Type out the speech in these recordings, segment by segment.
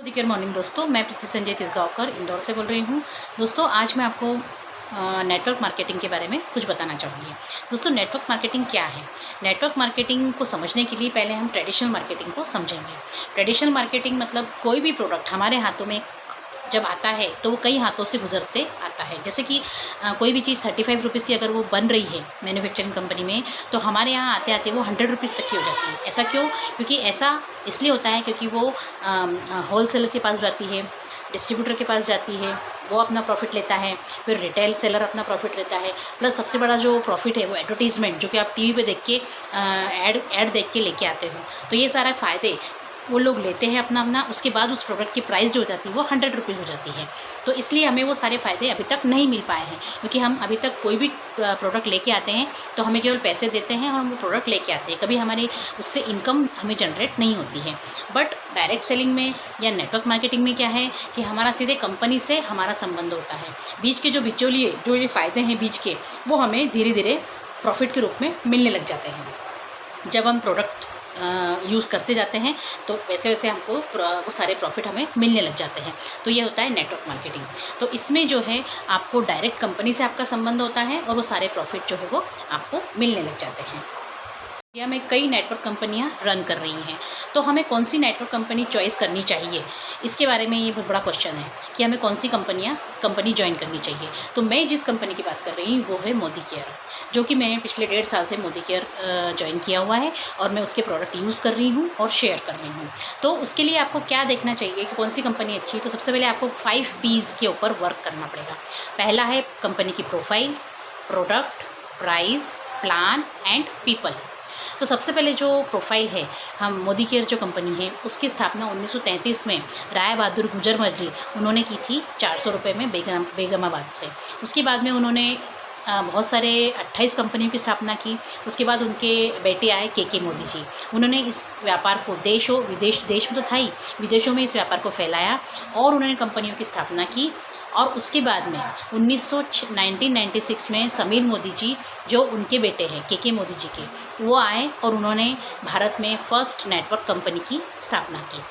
Good morning दोस्तों, मैं प्रीति संजय तिसगांवकर इंदौर से बोल रही हूँ। दोस्तों आज मैं आपको नेटवर्क मार्केटिंग के बारे में कुछ बताना चाहूँगी। दोस्तों नेटवर्क मार्केटिंग क्या है? नेटवर्क मार्केटिंग को समझने के लिए पहले हम ट्रेडिशनल मार्केटिंग को समझेंगे। ट्रेडिशनल मार्केटिंग मतलब कोई भी प्रोडक्ट हमारे हाथों में जब आता है तो वो कई हाथों से गुजरते आता है। जैसे कि कोई भी चीज़ 35 रुपीज़ की अगर वो बन रही है मैन्युफैक्चरिंग कंपनी में, तो हमारे यहाँ आते आते वो 100 रुपीज़ तक की हो जाती है। ऐसा क्यों? क्योंकि ऐसा इसलिए होता है क्योंकि वो होलसेलर के पास जाती है, डिस्ट्रीब्यूटर के पास जाती है, वो अपना प्रॉफिट लेता है, फिर रिटेल सेलर अपना प्रॉफिट लेता है, प्लस सबसे बड़ा जो प्रॉफिट है वो एडवर्टीज़मेंट, जो कि आप टीवी पे देख के ऐड देख के लेके आते हो। तो ये सारा फ़ायदे वो लोग लेते हैं अपना। उसके बाद उस प्रोडक्ट की प्राइस जो हो जाती है वो 100 रुपीज़ हो जाती है। तो इसलिए हमें वो सारे फ़ायदे अभी तक नहीं मिल पाए हैं, क्योंकि हम अभी तक कोई भी प्रोडक्ट लेके आते हैं तो हमें केवल पैसे देते हैं और हम वो प्रोडक्ट लेके आते हैं, कभी हमारी उससे इनकम हमें जनरेट नहीं होती है। बट डायरेक्ट सेलिंग में या नेटवर्क मार्केटिंग में क्या है कि हमारा सीधे कंपनी से हमारा संबंध होता है। बीच के जो बिचौलिए, जो ये फ़ायदे हैं बीच के, वो हमें धीरे धीरे प्रॉफिट के रूप में मिलने लग जाते हैं। जब हम प्रोडक्ट यूज़ करते जाते हैं तो वैसे वैसे हमको वो सारे प्रॉफिट हमें मिलने लग जाते हैं। तो ये होता है नेटवर्क मार्केटिंग। तो इसमें जो है आपको डायरेक्ट कंपनी से आपका संबंध होता है और वो सारे प्रॉफिट जो है वो आपको मिलने लग जाते हैं। इंडिया में कई नेटवर्क कंपनियां रन कर रही हैं, तो हमें कौन सी नेटवर्क कंपनी चॉइस करनी चाहिए, इसके बारे में ये बहुत बड़ा क्वेश्चन है कि हमें कौन सी कंपनी ज्वाइन करनी चाहिए। तो मैं जिस कंपनी की बात कर रही हूँ वो है मोदी केयर, जो कि मैंने पिछले 1.5 साल से मोदी केयर ज्वाइन किया हुआ है और मैं उसके प्रोडक्ट यूज़ कर रही हूँ और शेयर कर रही हूँ। तो उसके लिए आपको क्या देखना चाहिए कि कौन सी कंपनी अच्छी है। तो सबसे पहले आपको 5 P's के ऊपर वर्क करना पड़ेगा। पहला है कंपनी की profile, product, price, plan and people. तो सबसे पहले जो प्रोफाइल है, हम मोदी केयर जो कंपनी है उसकी स्थापना 1933 में राय बहादुर गुजरमल उन्होंने की थी 400 रुपये में बेगमाबाद से। उसके बाद में उन्होंने बहुत सारे 28 कंपनियों की स्थापना की। उसके बाद उनके बेटे आए के मोदी जी, उन्होंने इस व्यापार को देश में तो था ही, विदेशों में इस व्यापार को फैलाया और उन्होंने कंपनियों की स्थापना की। और उसके बाद में 1996 में समीर मोदी जी, जो उनके बेटे हैं के मोदी जी के, वो आए और उन्होंने भारत में फर्स्ट नेटवर्क कंपनी की स्थापना की,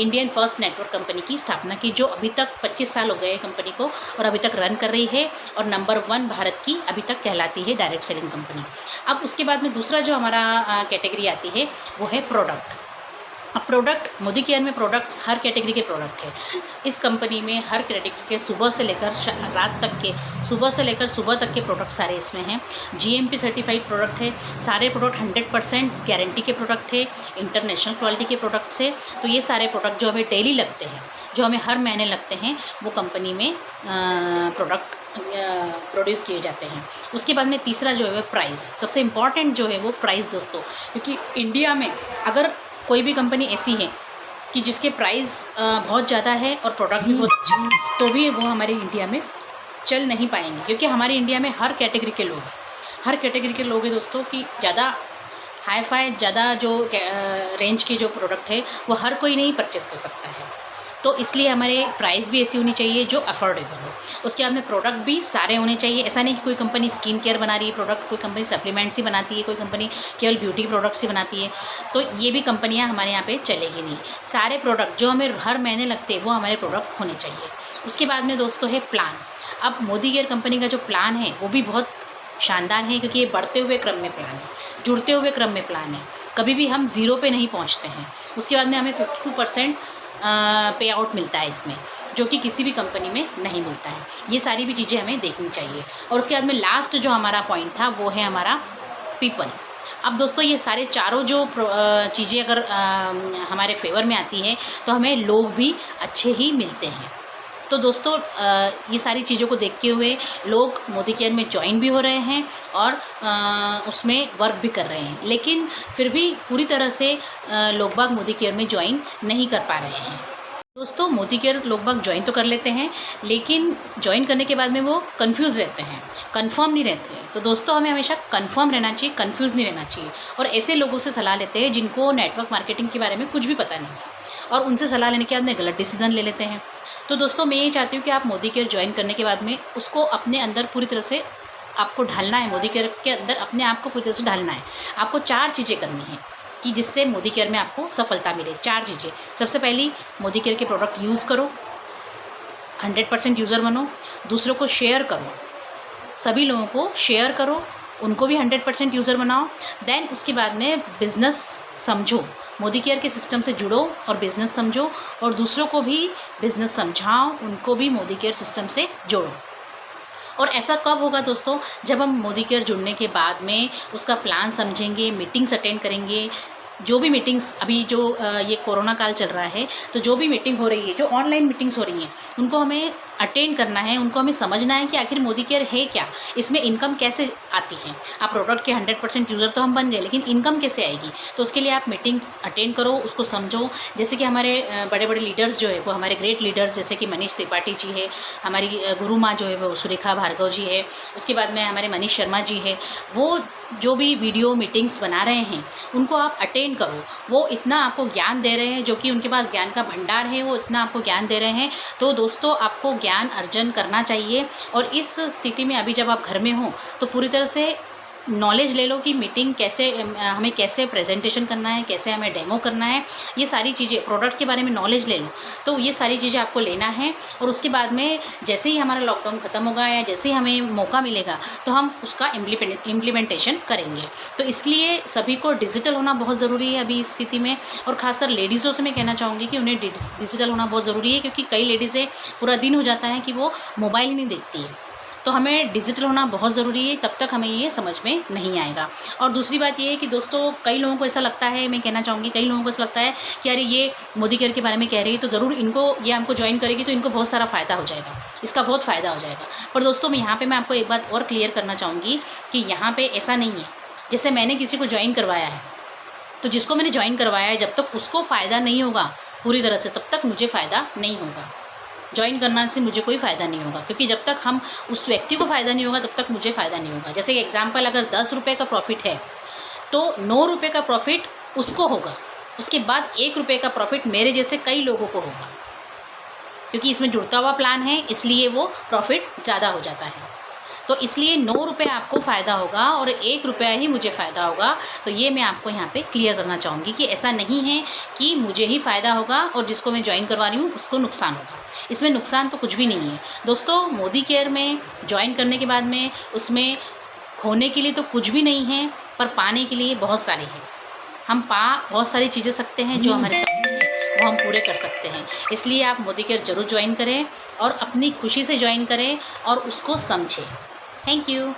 इंडियन फर्स्ट नेटवर्क कंपनी की स्थापना की, जो अभी तक 25 साल हो गए कंपनी को और अभी तक रन कर रही है और नंबर 1 भारत की अभी तक कहलाती है डायरेक्ट सेलिंग कंपनी। अब उसके बाद में दूसरा जो हमारा कैटेगरी आती है वो है प्रोडक्ट। अब प्रोडक्ट, मोदी केयर में प्रोडक्ट हर कैटेगरी के प्रोडक्ट है। इस कंपनी में हर कैटेगरी के सुबह से लेकर रात तक के, सुबह तक के प्रोडक्ट सारे इसमें हैं। GMP सर्टिफाइड प्रोडक्ट है, सारे प्रोडक्ट 100% गारंटी के प्रोडक्ट है, इंटरनेशनल क्वालिटी के प्रोडक्ट्स है। तो ये सारे प्रोडक्ट जो हमें डेली लगते हैं, जो हमें हर महीने लगते हैं, वो कंपनी में प्रोडक्ट प्रोड्यूस किए जाते हैं। उसके बाद में तीसरा जो है प्राइस, सबसे इम्पॉर्टेंट जो है वो प्राइस दोस्तों, क्योंकि इंडिया में अगर कोई भी कंपनी ऐसी है कि जिसके प्राइस बहुत ज़्यादा है और प्रोडक्ट भी बहुत अच्छा है, तो भी वो हमारे इंडिया में चल नहीं पाएंगे, क्योंकि हमारे इंडिया में हर कैटेगरी के लोग हैं दोस्तों, कि ज़्यादा हाई फाई, ज़्यादा जो रेंज के जो प्रोडक्ट है वो हर कोई नहीं परचेस कर सकता है। तो इसलिए हमारे प्राइस भी ऐसी होनी चाहिए जो अफोर्डेबल हो। उसके बाद में प्रोडक्ट भी सारे होने चाहिए। ऐसा नहीं कि कोई कंपनी स्किन केयर बना रही है प्रोडक्ट, कोई कंपनी सप्लीमेंट्स ही बनाती है, कोई कंपनी केवल ब्यूटी प्रोडक्ट्स ही बनाती है, तो ये भी कंपनियां हमारे यहाँ पे चलेगी नहीं। सारे प्रोडक्ट जो हमें हर महीने लगते हैं वो हमारे प्रोडक्ट होने चाहिए। उसके बाद में दोस्तों है प्लान। अब मोदी केयर कंपनी का जो प्लान है वो भी बहुत शानदार है, क्योंकि ये बढ़ते हुए क्रम में प्लान है, जुड़ते हुए क्रम में प्लान है। कभी भी हम 0 पे नहीं पहुँचते हैं। उसके बाद में हमें 52% पे आउट मिलता है इसमें, जो कि किसी भी कंपनी में नहीं मिलता है। ये सारी भी चीज़ें हमें देखनी चाहिए। और उसके बाद में लास्ट जो हमारा पॉइंट था वो है हमारा पीपल। अब दोस्तों ये सारे चारों जो चीज़ें अगर हमारे फेवर में आती है तो हमें लोग भी अच्छे ही मिलते हैं। तो दोस्तों ये सारी चीज़ों को देखते हुए लोग मोदी केयर में ज्वाइन भी हो रहे हैं और उसमें वर्क भी कर रहे हैं, लेकिन फिर भी पूरी तरह से लोग बाग मोदी केयर में ज्वाइन नहीं कर पा रहे हैं। दोस्तों मोदी केयर लोग बाग ज्वाइन तो कर लेते हैं, लेकिन ज्वाइन करने के बाद में वो कंफ्यूज रहते हैं, कंफर्म नहीं रहते हैं। तो दोस्तों हमें हमेशा कंफर्म रहना चाहिए, कंफ्यूज नहीं रहना चाहिए। और ऐसे लोगों से सलाह लेते हैं जिनको नेटवर्क मार्केटिंग के बारे में कुछ भी पता नहीं है, और उनसे सलाह लेने के बाद में गलत डिसीजन ले लेते हैं। तो दोस्तों मैं ये चाहती हूँ कि आप मोदी केयर ज्वाइन करने के बाद में उसको अपने अंदर पूरी तरह से आपको ढालना है। मोदी केयर के अंदर अपने आप को पूरी तरह से ढालना है। आपको 4 चीज़ें करनी है। कि जिससे मोदी केयर में आपको सफलता मिले। 4 चीज़ें। सबसे पहली, मोदी केयर के प्रोडक्ट यूज़ करो, 100% यूज़र बनो, दूसरों को शेयर करो, सभी लोगों को शेयर करो, उनको भी 100% यूज़र बनाओ। देन उसके बाद में बिज़नेस समझो, मोदी केयर के सिस्टम से जुड़ो और बिज़नेस समझो, और दूसरों को भी बिज़नेस समझाओ, उनको भी मोदी केयर सिस्टम से जोड़ो। और ऐसा कब होगा दोस्तों? जब हम मोदी केयर जुड़ने के बाद में उसका प्लान समझेंगे, मीटिंग्स अटेंड करेंगे। जो भी मीटिंग्स अभी जो ये कोरोना काल चल रहा है, तो जो भी मीटिंग हो रही है, जो ऑनलाइन मीटिंग्स हो रही हैं, उनको हमें अटेंड करना है, उनको हमें समझना है कि आखिर मोदी केयर है क्या, इसमें इनकम कैसे आती है। आप प्रोडक्ट के 100% यूज़र तो हम बन गए, लेकिन इनकम कैसे आएगी? तो उसके लिए आप मीटिंग अटेंड करो, उसको समझो। जैसे कि हमारे बड़े बड़े लीडर्स जो है वो हमारे ग्रेट लीडर्स, जैसे कि मनीष त्रिपाठी जी है, हमारी गुरु माँ जो है वो सुरेखा भार्गव जी है, उसके बाद में हमारे मनीष शर्मा जी है, वो जो भी वीडियो मीटिंग्स बना रहे हैं उनको आप अटेंड करो। वो इतना आपको ज्ञान दे रहे हैं, जो कि उनके पास ज्ञान का भंडार है, वो इतना आपको ज्ञान दे रहे हैं। तो दोस्तों, आपको ज्ञान अर्जन करना चाहिए। और इस स्थिति में अभी जब आप घर में हो तो पूरी तरह से नॉलेज ले लो कि मीटिंग कैसे, हमें कैसे प्रेजेंटेशन करना है, कैसे हमें डेमो करना है, ये सारी चीज़ें, प्रोडक्ट के बारे में नॉलेज ले लो। तो ये सारी चीज़ें आपको लेना है। और उसके बाद में जैसे ही हमारा लॉकडाउन ख़त्म होगा या जैसे ही हमें मौका मिलेगा तो हम उसका इम्प्लीमेंटेशन करेंगे। तो इसलिए सभी को डिजिटल होना बहुत ज़रूरी है अभी इस स्थिति में। और ख़ासकर लेडीज़ों से मैं कहना चाहूँगी कि उन्हें डिजिटल होना बहुत ज़रूरी है, क्योंकि कई लेडीज़ें पूरा दिन हो जाता है कि वो मोबाइल ही नहीं देखती है। तो हमें डिजिटल होना बहुत ज़रूरी है, तब तक हमें ये समझ में नहीं आएगा। और दूसरी बात ये है कि दोस्तों, कई लोगों को ऐसा लगता है, मैं कहना चाहूँगी, कई लोगों को ऐसा लगता है कि अरे ये मोदी केयर के बारे में कह रही है तो ज़रूर इनको, ये हमको ज्वाइन करेगी तो इनको बहुत सारा फ़ायदा हो जाएगा, इसका बहुत फ़ायदा हो जाएगा। पर दोस्तों, मैं आपको एक बात और क्लियर करना चाहूँगी कि यहाँ पर ऐसा नहीं है। जैसे मैंने किसी को ज्वाइन करवाया है, तो जिसको मैंने ज्वाइन करवाया है, जब तक उसको फ़ायदा नहीं होगा पूरी तरह से, तब तक मुझे फ़ायदा नहीं होगा। ज्वाइन करना से मुझे कोई फ़ायदा नहीं होगा, क्योंकि जब तक हम उस व्यक्ति को फ़ायदा नहीं होगा तब तक मुझे फ़ायदा नहीं होगा। जैसे एग्जांपल, अगर 10 रुपये का प्रॉफिट है तो 9 रुपये का प्रॉफिट उसको होगा, उसके बाद 1 रुपये का प्रॉफिट मेरे जैसे कई लोगों को होगा, क्योंकि इसमें जुड़ता हुआ प्लान है, इसलिए वो प्रॉफिट ज़्यादा हो जाता है। तो इसलिए 9 रुपये आपको फ़ायदा होगा और 1 रुपया ही मुझे फ़ायदा होगा। तो ये मैं आपको यहाँ पे क्लियर करना चाहूँगी कि ऐसा नहीं है कि मुझे ही फ़ायदा होगा और जिसको मैं ज्वाइन करवा रही हूँ उसको नुकसान होगा। इसमें नुकसान तो कुछ भी नहीं है दोस्तों। मोदी केयर में ज्वाइन करने के बाद में उसमें खोने के लिए तो कुछ भी नहीं है, पर पाने के लिए बहुत सारे हैं। हम बहुत सारी चीज़ें सकते हैं, जो हमारे सपने हैं वो हम पूरे कर सकते हैं। इसलिए आप मोदी केयर ज़रूर ज्वाइन करें और अपनी खुशी से ज्वाइन करें और उसको समझें। Thank you.